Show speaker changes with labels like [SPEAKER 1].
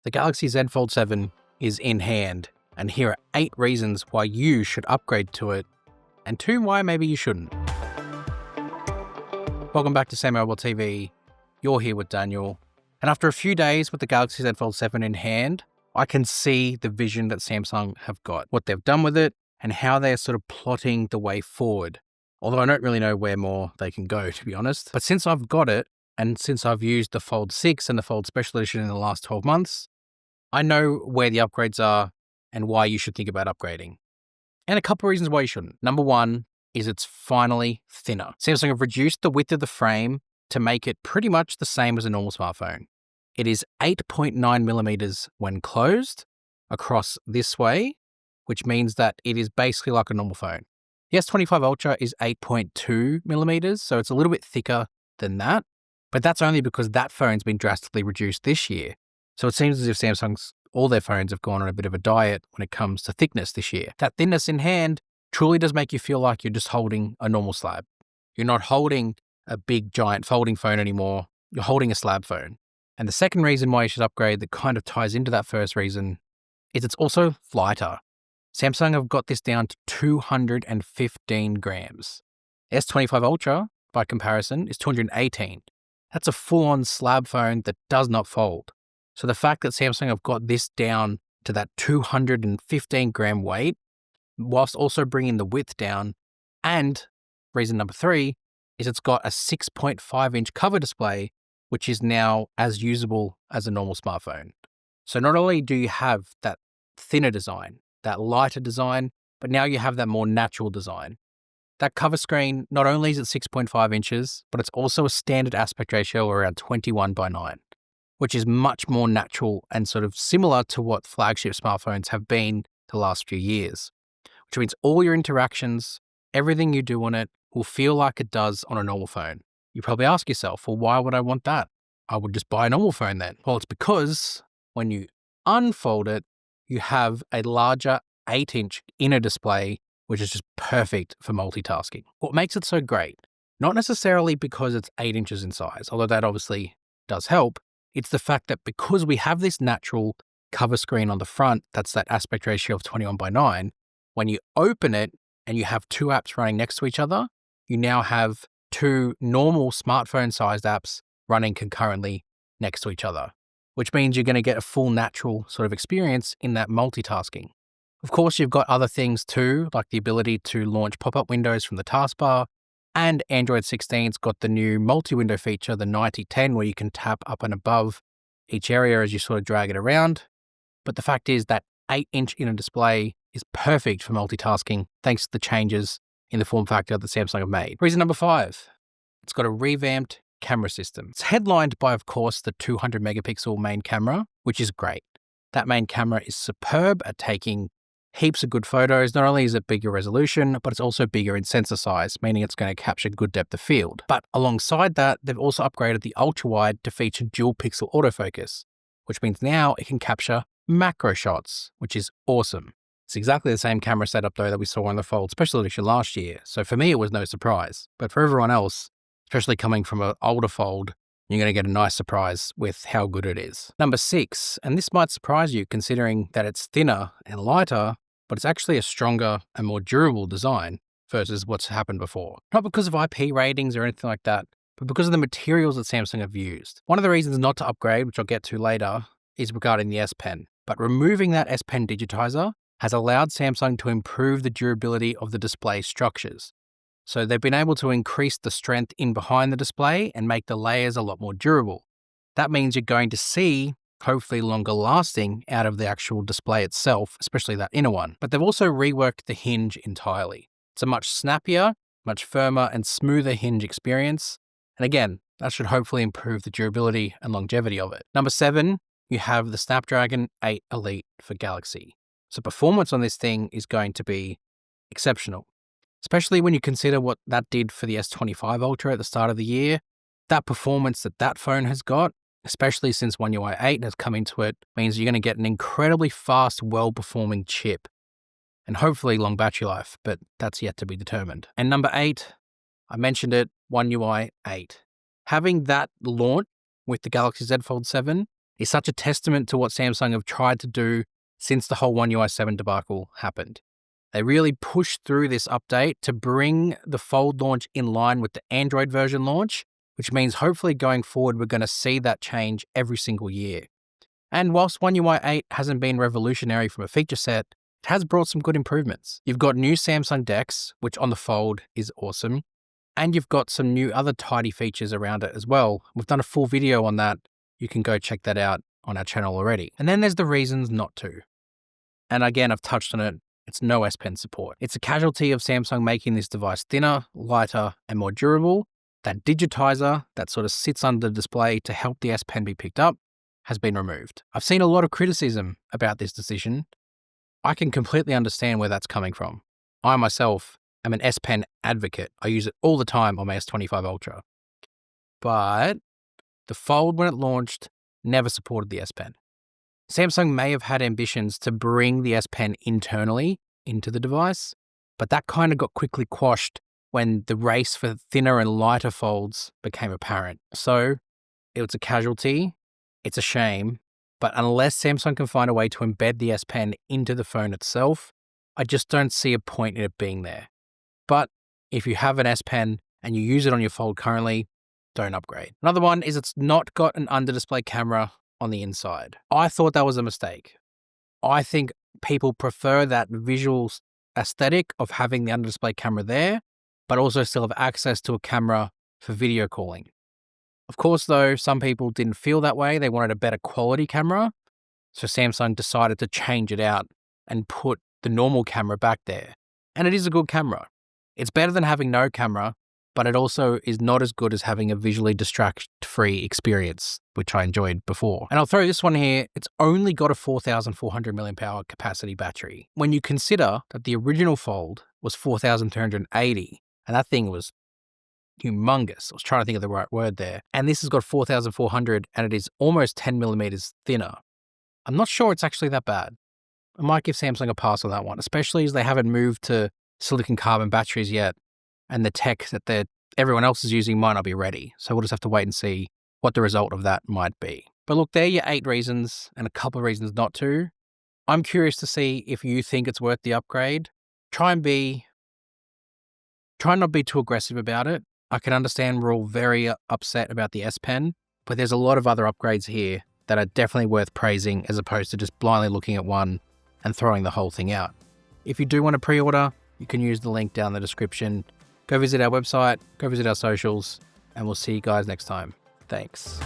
[SPEAKER 1] The Galaxy Z Fold 7 is in hand, and here are 8 reasons why you should upgrade to it, and 2 why maybe you shouldn't. Welcome back to SamMobile TV. You're here with Daniel, and after a few days with the Galaxy Z Fold 7 in hand, I can see the vision that Samsung have got, what they've done with it, and how they're sort of plotting the way forward. Although I don't really know where more they can go, to be honest. But since I've got it, and since I've used the Fold 6 and the Fold Special Edition in the last 12 months, I know where the upgrades are and why you should think about upgrading. And a couple of reasons why you shouldn't. Number one is it's finally thinner. Samsung have reduced the width of the frame to make it pretty much the same as a normal smartphone. It is 8.9 millimeters when closed across this way, which means that it is basically like a normal phone. The S25 Ultra is 8.2 millimeters, so it's a little bit thicker than that, but that's only because that phone's been drastically reduced this year. So it seems as if all their phones have gone on a bit of a diet when it comes to thickness this year. That thinness in hand truly does make you feel like you're just holding a normal slab. You're not holding a big giant folding phone anymore. You're holding a slab phone. And the second reason why you should upgrade that kind of ties into that first reason is it's also lighter. Samsung have got this down to 215 grams. S25 Ultra, by comparison, is 218. That's a full-on slab phone that does not fold. So the fact that Samsung have got this down to that 215 gram weight, whilst also bringing the width down, and reason number 3 is it's got a 6.5-inch cover display, which is now as usable as a normal smartphone. So not only do you have that thinner design, that lighter design, but now you have that more natural design. That cover screen, not only is it 6.5 inches, but it's also a standard aspect ratio around 21:9. Which is much more natural and sort of similar to what flagship smartphones have been the last few years, which means all your interactions, everything you do on it will feel like it does on a normal phone. You probably ask yourself, well, why would I want that? I would just buy a normal phone then. Well, it's because when you unfold it, you have a larger 8-inch inner display, which is just perfect for multitasking. What makes it so great? Not necessarily because it's 8 inches in size, although that obviously does help. It's the fact that because we have this natural cover screen on the front, that's that aspect ratio of 21:9, when you open it and you have 2 apps running next to each other, you now have 2 normal smartphone-sized apps running concurrently next to each other, which means you're going to get a full natural sort of experience in that multitasking. Of course, you've got other things too, like the ability to launch pop-up windows from the taskbar, and Android 16's got the new multi-window feature, the 90/10, where you can tap up and above each area as you sort of drag it around. But the fact is that 8-inch inner display is perfect for multitasking thanks to the changes in the form factor that Samsung have made. Reason number 5, it's got a revamped camera system. It's headlined by, of course, the 200 megapixel main camera, which is great. That main camera is superb at taking heaps of good photos. Not only is it bigger resolution, but it's also bigger in sensor size, meaning it's going to capture good depth of field. But alongside that, they've also upgraded the ultra-wide to feature dual pixel autofocus, which means now it can capture macro shots, which is awesome. It's exactly the same camera setup though that we saw on the Fold Special Edition last year, so for me it was no surprise. But for everyone else, especially coming from an older Fold, you're going to get a nice surprise with how good it is. Number 6, and this might surprise you considering that it's thinner and lighter, but it's actually a stronger and more durable design versus what's happened before. Not because of IP ratings or anything like that, but because of the materials that Samsung have used. One of the reasons not to upgrade, which I'll get to later, is regarding the S Pen. But removing that S Pen digitizer has allowed Samsung to improve the durability of the display structures. So they've been able to increase the strength in behind the display and make the layers a lot more durable. That means you're going to see hopefully longer lasting out of the actual display itself, especially that inner one. But they've also reworked the hinge entirely. It's a much snappier, much firmer and smoother hinge experience. And again, that should hopefully improve the durability and longevity of it. Number 7, you have the Snapdragon 8 Elite for Galaxy. So performance on this thing is going to be exceptional, especially when you consider what that did for the S25 Ultra at the start of the year. That performance that phone has got, especially since One UI 8 has come into it, means you're going to get an incredibly fast, well-performing chip. And hopefully long battery life, but that's yet to be determined. And number 8, I mentioned it, One UI 8. Having that launch with the Galaxy Z Fold 7 is such a testament to what Samsung have tried to do since the whole One UI 7 debacle happened. They really pushed through this update to bring the Fold launch in line with the Android version launch, which means hopefully going forward, we're going to see that change every single year. And whilst One UI 8 hasn't been revolutionary from a feature set, it has brought some good improvements. You've got new Samsung DeX, which on the Fold is awesome. And you've got some new other tidy features around it as well. We've done a full video on that. You can go check that out on our channel already. And then there's the reasons not to. And again, I've touched on it. It's no S Pen support. It's a casualty of Samsung making this device thinner, lighter, and more durable. That digitizer that sort of sits under the display to help the S Pen be picked up has been removed. I've seen a lot of criticism about this decision. I can completely understand where that's coming from. I myself am an S Pen advocate. I use it all the time on my S25 Ultra. But the Fold, when it launched, never supported the S Pen. Samsung may have had ambitions to bring the S Pen internally into the device, but that kind of got quickly quashed when the race for thinner and lighter folds became apparent. So it was a casualty. It's a shame. But unless Samsung can find a way to embed the S Pen into the phone itself, I just don't see a point in it being there. But if you have an S Pen and you use it on your Fold currently, don't upgrade. Another one is it's not got an under-display camera on the inside. I thought that was a mistake. I think people prefer that visual aesthetic of having the under-display camera there, but also still have access to a camera for video calling. Of course, though, some people didn't feel that way. They wanted a better quality camera. So Samsung decided to change it out and put the normal camera back there. And it is a good camera. It's better than having no camera, but it also is not as good as having a visually distract-free experience, which I enjoyed before. And I'll throw this one here. It's only got a 4,400 mAh capacity battery. When you consider that the original Fold was 4,380, and that thing was humongous. I was trying to think of the right word there. And this has got 4,400 and it is almost 10 millimeters thinner. I'm not sure it's actually that bad. I might give Samsung a pass on that one, especially as they haven't moved to silicon carbon batteries yet. And the tech that everyone else is using might not be ready. So we'll just have to wait and see what the result of that might be. But look, there are your 8 reasons and a couple of reasons not to. I'm curious to see if you think it's worth the upgrade. Try not to be too aggressive about it. I can understand we're all very upset about the S Pen, but there's a lot of other upgrades here that are definitely worth praising as opposed to just blindly looking at one and throwing the whole thing out. If you do want to pre-order, you can use the link down in the description. Go visit our website, go visit our socials, and we'll see you guys next time. Thanks.